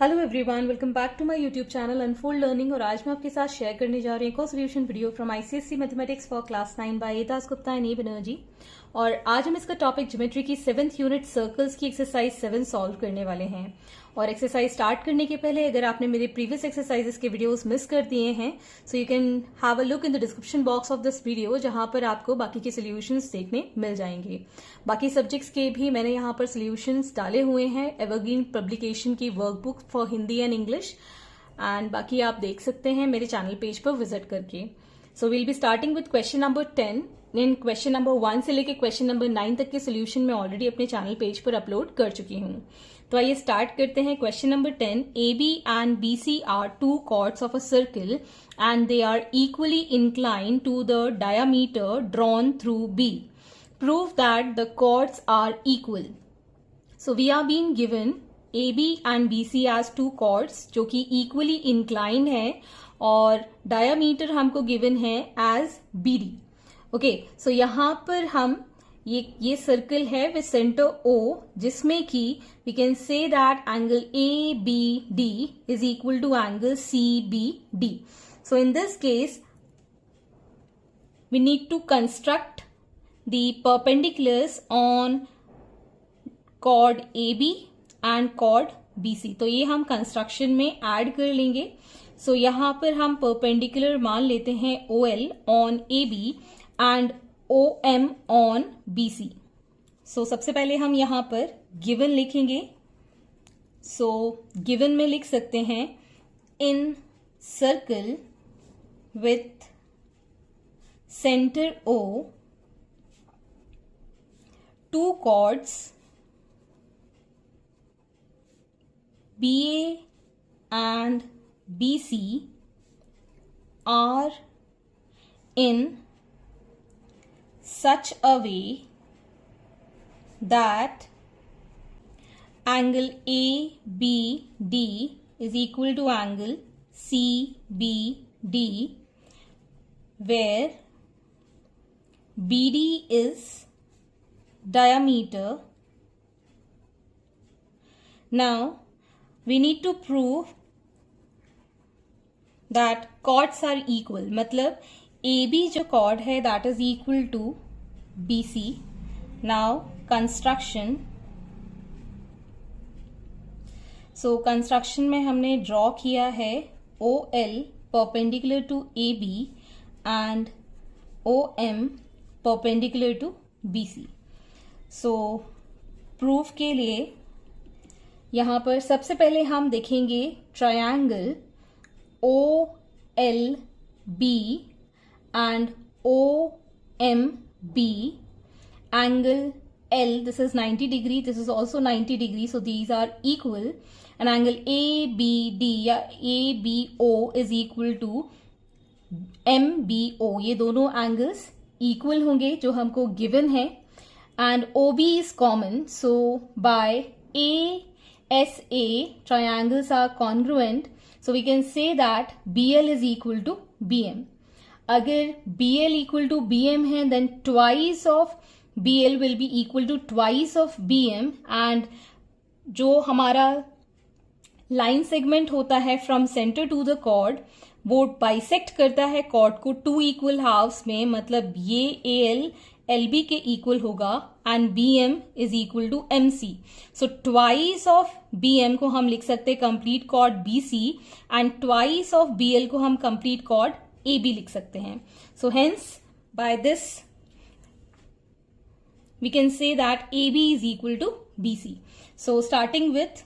Hello everyone, welcome back to my YouTube channel unfold learning. और आज मैं आपके साथ शेयर करने जा रही हूँ एक solution video from ICSC mathematics for class 9 by Das Gupta and A Banerjee. और आज हम इसका टॉपिक ज्योमेट्री की 7th यूनिट सर्कल्स की एक्सरसाइज 7 सॉल्व करने वाले हैं। और एक्सरसाइज स्टार्ट करने के पहले अगर आपने मेरे प्रीवियस एक्सरसाइजेस के वीडियोस मिस कर दिए हैं so you can have a look in the description box of this video, जहां पर आपको बाकी के सोल्यूशंस देखने मिल जाएंगे। बाकी सब्जेक्ट्स के भी मैंने यहाँ पर सोल्यूशंस डाले हुए हैं, एवरग्रीन पब्लिकेशन की workbook for Hindi and English, and बाकी आप देख सकते हैं मेरे चैनल पेज पर विजिट करके। So we'll be starting with question number 10। इन क्वेश्चन नंबर 1 से लेकर क्वेश्चन नंबर 9 तक के सोल्यूशन मैं ऑलरेडी अपने चैनल पेज पर अपलोड कर चुकी हूँ। तो आइए स्टार्ट करते हैं। Question number 10, AB and BC are two chords of a circle and they are equally inclined to the diameter drawn through B. Prove that the chords are equal. So we are being given AB and BC as two chords जो कि equally inclined है और diameter हमको given है as BD. Okay, सो यहाँ पर हम ये सर्कल है विद सेंटर O, जिसमें कि we can say that angle ABD is equal to angle CBD. So in this case we need to construct the perpendiculars on chord AB and chord BC. तो ये हम construction में add कर लेंगे. सो यहां पर हम परपेंडिकुलर मान लेते हैं OL on AB and OM on BC. सो सबसे पहले हम यहां पर गिवन लिखेंगे. सो गिवन में लिख सकते हैं in circle with centre O, two chords BA and BC are in such a way that angle ABD is equal to angle CBD, where BD is diameter. Now we need to prove that chords are equal. मतलब AB जो chord है that is equal to BC. Now construction. So construction में हमने draw किया है OL perpendicular to AB and OM perpendicular to BC. So proof के लिए यहाँ पर सबसे पहले हम देखेंगे triangle OLB and OMB. Angle L, this is 90 degree, this is also 90 degree, so these are equal. And angle ABD या ABO is equal to MBO. ये दोनों angles equal होंगे जो हमको given है. And OB is common, so by ASA triangles are congruent, so we can say that BL is equal to BM. अगर BL equal to BM है then twice of BL will be equal to twice of BM, and जो हमारा line segment होता है from centre to the chord वो bisect करता है cord को टू इक्वल हाफ्स में. मतलब ये AL LB के इक्वल होगा and BM is equal to MC. So twice of BM को हम लिख सकते हैं complete chord BC and twice of BL को हम कंप्लीट कॉर्ड AB लिख सकते हैं. So hence by this we can say that AB is equal to BC. So starting with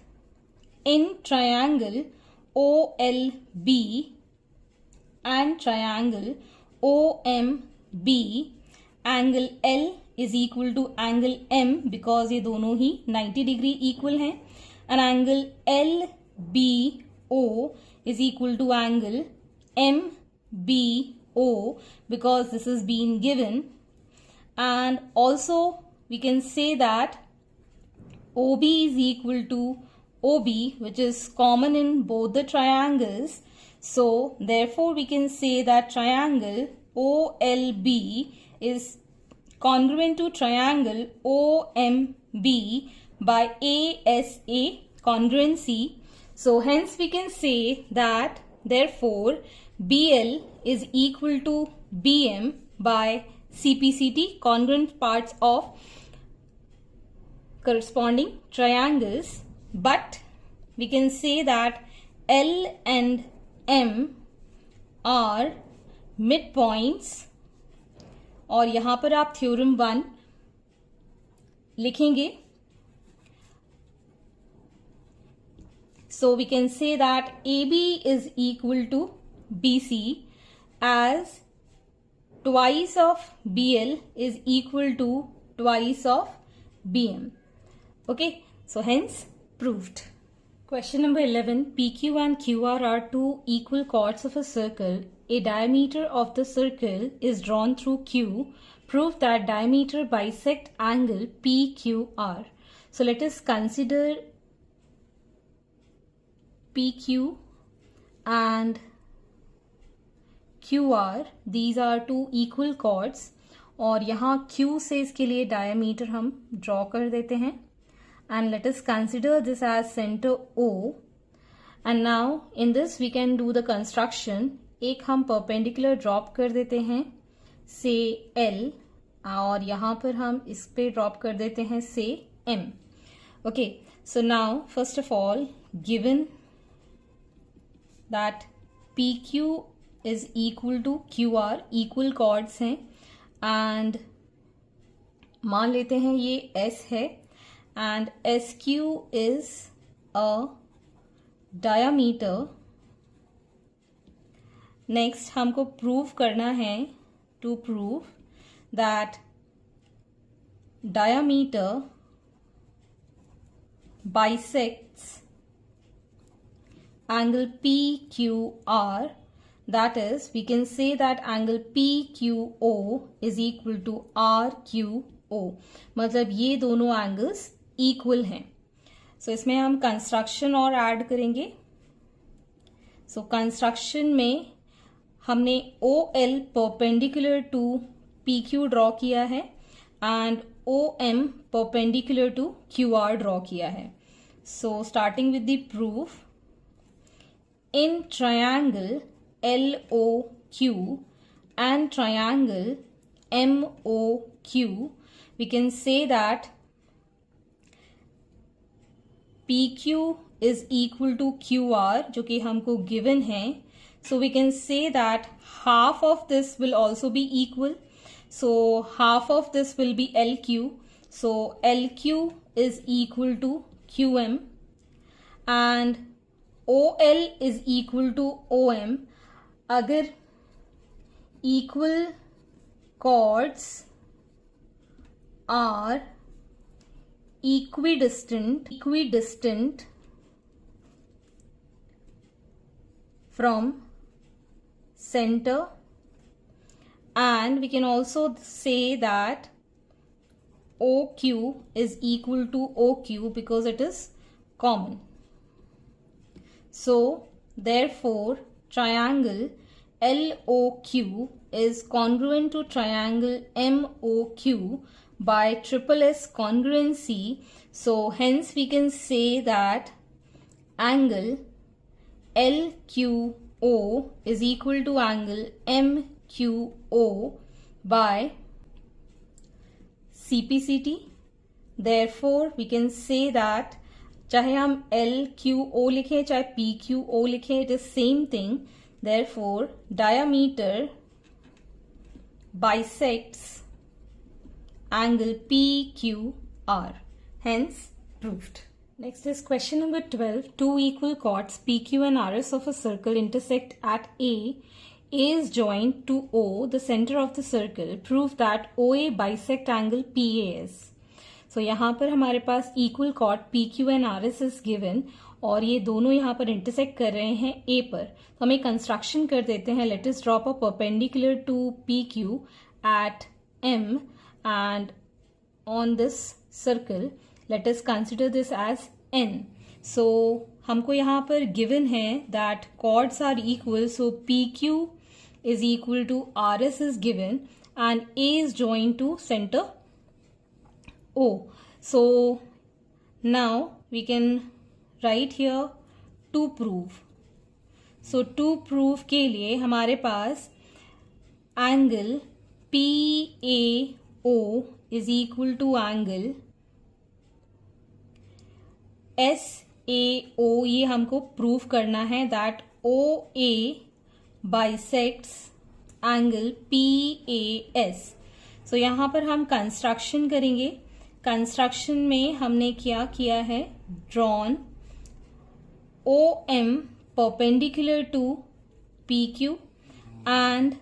in triangle OLB and triangle OMB, angle L is equal to angle M because ये दोनों ही 90 degree equal हैं, and angle LBO is equal to angle MBO because this is being given. And also we can say that OB is equal to OB, which is common in both the triangles. So therefore we can say that triangle OLB is congruent to triangle OMB by ASA congruency. So hence we can say that therefore BL is equal to BM by CPCT, congruent parts of corresponding triangles, but we can say that L and M are midpoints, और यहां पर आप theorem 1 लिखेंगे. So we can say that AB is equal to BC as twice of BL is equal to twice of BM. Okay, so hence proved. Question number 11. PQ and QR are two equal chords of a circle. A diameter of the circle is drawn through Q. Prove that diameter bisect angle PQR. So let us consider PQ and QR. These are two equal chords. और यहाँ Q से इसके लिए diameter हम draw कर देते हैं. And let us consider this as center O. And now in this we can do the construction. एक हम perpendicular drop कर देते हैं से L, और यहाँ पर हम इस पे drop कर देते हैं से M. Okay, so now first of all, given that PQ is equal to QR, equal chords हैं, and मान लेते हैं ये S है, and SQ is a diameter. Next हमको prove करना है, to prove that diameter bisects angle PQR. That is, we can say that angle PQO is equal to RQO. मतलब ये दोनों angles equal हैं. So इसमें हम construction और add करेंगे. So construction में हमने OL perpendicular to PQ draw किया है and OM perpendicular to QR draw किया है. So starting with the proof, in triangle LOQ and triangle MOQ, we can say that PQ is equal to QR, जो कि हमको given है. So we can say that half of this will also be equal. So half of this will be LQ. So LQ is equal to QM and OL is equal to OM. अगर equal chords are equidistant from center, and we can also say that OQ is equal to OQ because it is common. So therefore triangle LOQ is congruent to triangle MOQ by triple S congruency. So hence we can say that angle LQO is equal to angle MQO by CPCT. Therefore we can say that चाहे हम LQO लिखें चाहे PQO लिखें, it is same thing. Therefore diameter bisects angle PQR. Hence proved. Next is question number 12. Two equal chords PQ and RS of a circle intersect at A. A is joined to O, the center of the circle. Prove that OA bisect angle PAS. So यहाँ पर हमारे पास equal chord PQ and RS is given और ये दोनों यहाँ पर intersect कर रहे हैं A पर. तो हम एक construction कर देते हैं. Let us drop a perpendicular to PQ at M and on this circle let us consider this as N. So हमको यहाँ पर given है that chords are equal, so PQ is equal to RS is given and A is joined to center O. So now we can write here to prove, so to prove के लिए हमारे पास angle PAO is equal to angle SAO, ये हमको prove करना है that OA bisects angle PAS। So यहाँ पर हम कंस्ट्रक्शन करेंगे। कंस्ट्रक्शन में हमने क्या किया है, drawn OM perpendicular to PQ and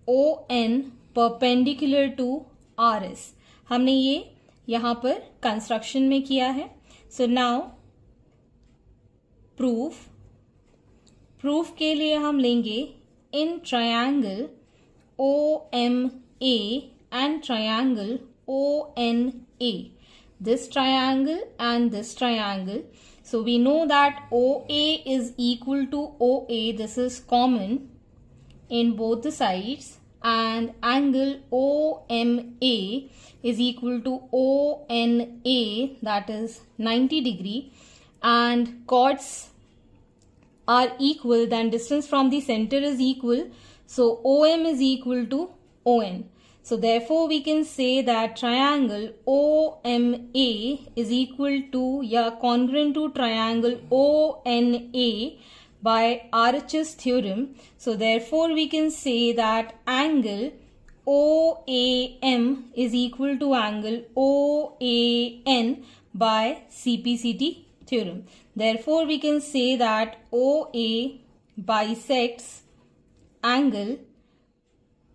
ON perpendicular to RS। हमने ये यहाँ पर कंस्ट्रक्शन में किया है। सो नाउ प्रूफ के लिए हम लेंगे in triangle OMA and triangle ONA, this triangle and this triangle. So we know that OA is equal to OA, this is common in both the sides, and angle OMA is equal to ONA, that is 90 degree, and chords are equal, then distance from the center is equal, so OM is equal to ON. So therefore we can say that triangle OMA is equal to या congruent to triangle ONA by RHS theorem. So therefore we can say that angle OAM is equal to angle OAN by CPCT theorem. Therefore we can say that OA bisects angle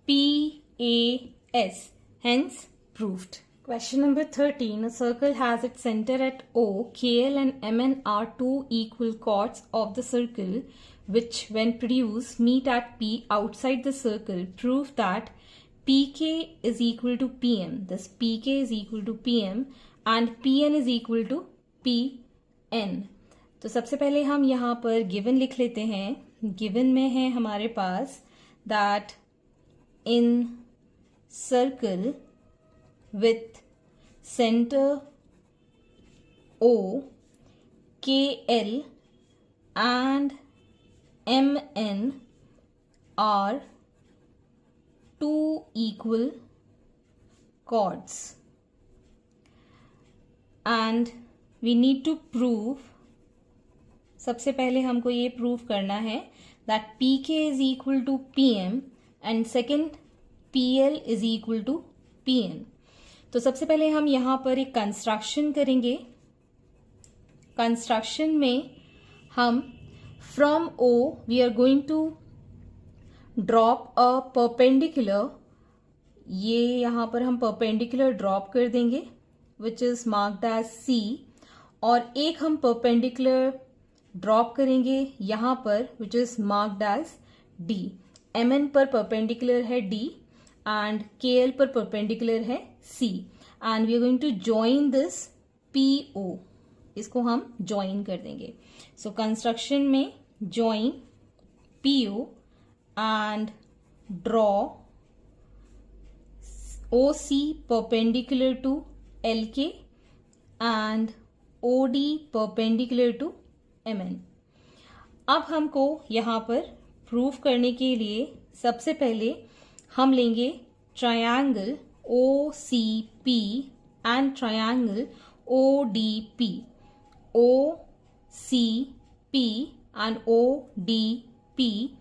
PAS, hence proved. Question number 13. A circle has its center at O. KL and MN are two equal chords of the circle which when produced meet at P outside the circle. Prove that PK is equal to PM. This PK is equal to PM and PN is equal to PN. तो सबसे पहले हम यहाँ पर given लिख लेते हैं। Given में है हमारे पास that in circle with center O, KL and MN are two equal chords and we need to prove, सबसे पहले हमको ये प्रूव करना है that PK is equal to PM and second PL is equal to PN. तो सबसे पहले हम यहाँ पर एक कंस्ट्रक्शन करेंगे। कंस्ट्रक्शन में हम from O we are going to drop a perpendicular, ये यहाँ पर हम perpendicular drop कर देंगे which is marked as C, और एक हम perpendicular ड्रॉप करेंगे यहाँ पर which is marked as D. MN पर परपेंडिकुलर है D एंड KL पर परपेंडिकुलर है C and we are going to join this PO, इसको हम जॉइन कर देंगे। सो कंस्ट्रक्शन में join PO and draw OC perpendicular to LK and OD perpendicular to MN। अब हमको यहाँ पर प्रूव करने के लिए सबसे पहले हम लेंगे triangle OCP and triangle ODP, OCP and ODP.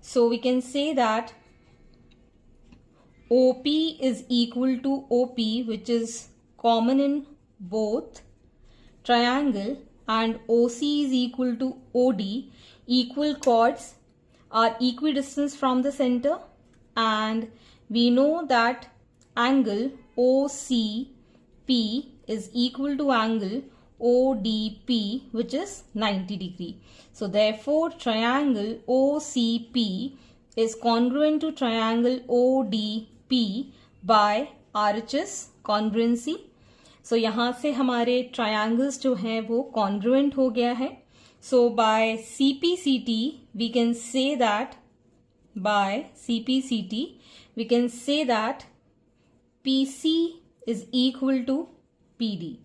So we can say that OP is equal to OP, which is common in both triangle, and OC is equal to OD. Equal chords are equidistant from the center, and we know that angle OCP is equal to angle ODP, which is 90 degree. So therefore triangle OCP is congruent to triangle ODP by RHS congruency. So यहाँ से हमारे triangles जो हैं वो congruent हो गया है। So by CPCT we can say that PC is equal to PD.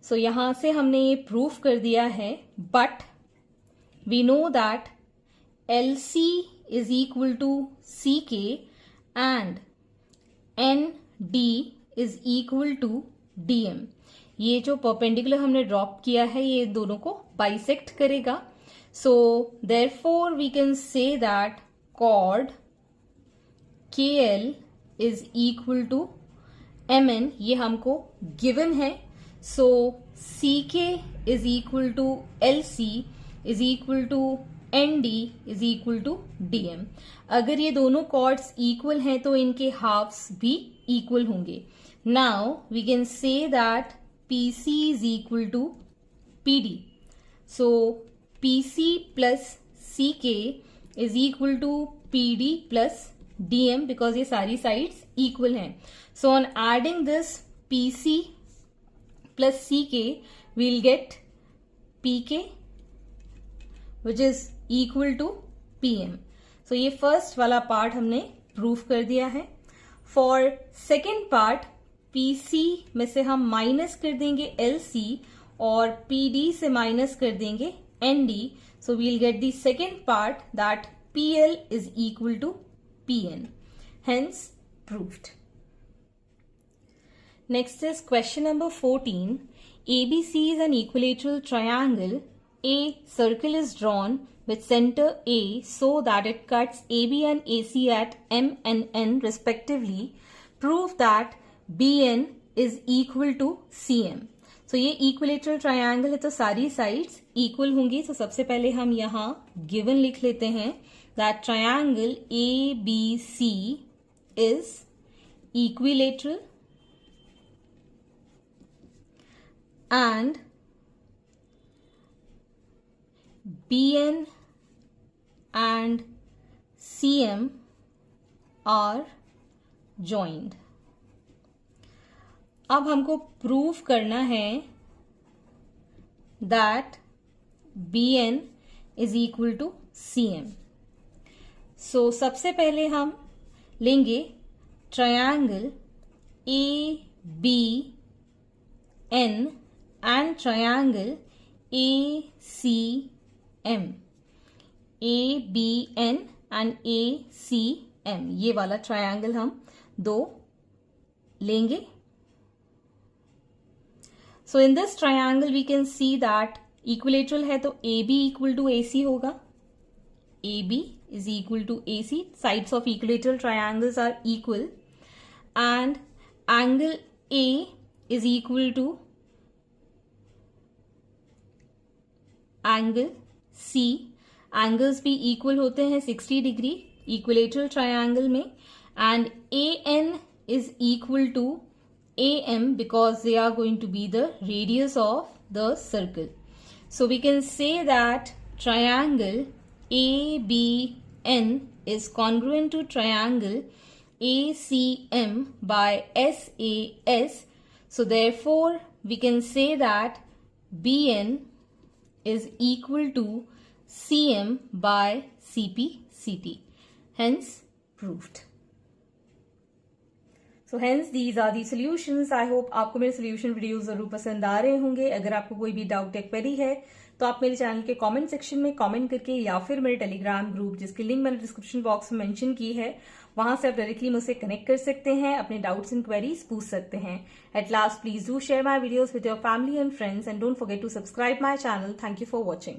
So यहाँ से हमने ये प्रूफ कर दिया है, but we know that LC is equal to CK and ND is equal to DM. ये जो परपेंडिकुलर हमने ड्रॉप किया है ये दोनों को बाइसेक्ट करेगा. So therefore we can say that chord KL is equal to MN. ये हमको गिवन है. सो CK is equal to LC is equal to ND is equal to DM. अगर ये दोनों chords इक्वल हैं तो इनके हाफ्स भी इक्वल होंगे. Now we can say that PC is equal to PD. So PC plus CK is equal to PD plus DM because ये सारी sides equal हैं. So on adding this PC plus CK we'll get PK which is equal to PM. So ये first वाला part हमने prove कर दिया है. For second part PC में से हम माइनस कर देंगे LC और PD से माइनस कर देंगे ND. So we'll get the second part that PL is equal to PN. Hence proved. Next is question number 14. ABC is an equilateral triangle. A circle is drawn with center A so that it cuts AB and AC at M and N respectively. Prove that BN is equal to CM. So ये equilateral triangle है तो सारी sides equal होंगी. तो सबसे पहले हम यहाँ given लिख लेते हैं that triangle ABC is equilateral and BN and CM are joined. अब हमको प्रूव करना है that BN is equal to CM. So सबसे पहले हम लेंगे triangle ABN and triangle ACM. ABN and ACM ये वाला ट्रायंगल हम दो लेंगे. So in this triangle we can see that equilateral है तो AB equal to AC होगा. AB is equal to AC. Sides of equilateral triangles are equal and angle A is equal to angle C. Angles भी equal होते हैं 60 degree equilateral triangle में and AN is equal to AM because they are going to be the radius of the circle. So we can say that triangle ABN is congruent to triangle ACM by SAS. So therefore we can say that BN is equal to CM by CPCT. Hence proved. So hence these are the solutions. I hope आपको मेरे solution videos जरूर पसंद आ रहे होंगे. अगर आपको कोई भी डाउट या क्वेरी है तो आप मेरे चैनल के कमेंट सेक्शन में कमेंट करके या फिर मेरे टेलीग्राम ग्रुप जिसकी लिंक मैंने डिस्क्रिप्शन बॉक्स में मेंशन की है वहां से आप डायरेक्टली मुझसे कनेक्ट कर सकते हैं, अपने डाउट्स एंड क्वेरीज पूछ सकते हैं. At last please do share my videos with your family and friends and don't forget to subscribe my channel. Thank you for watching.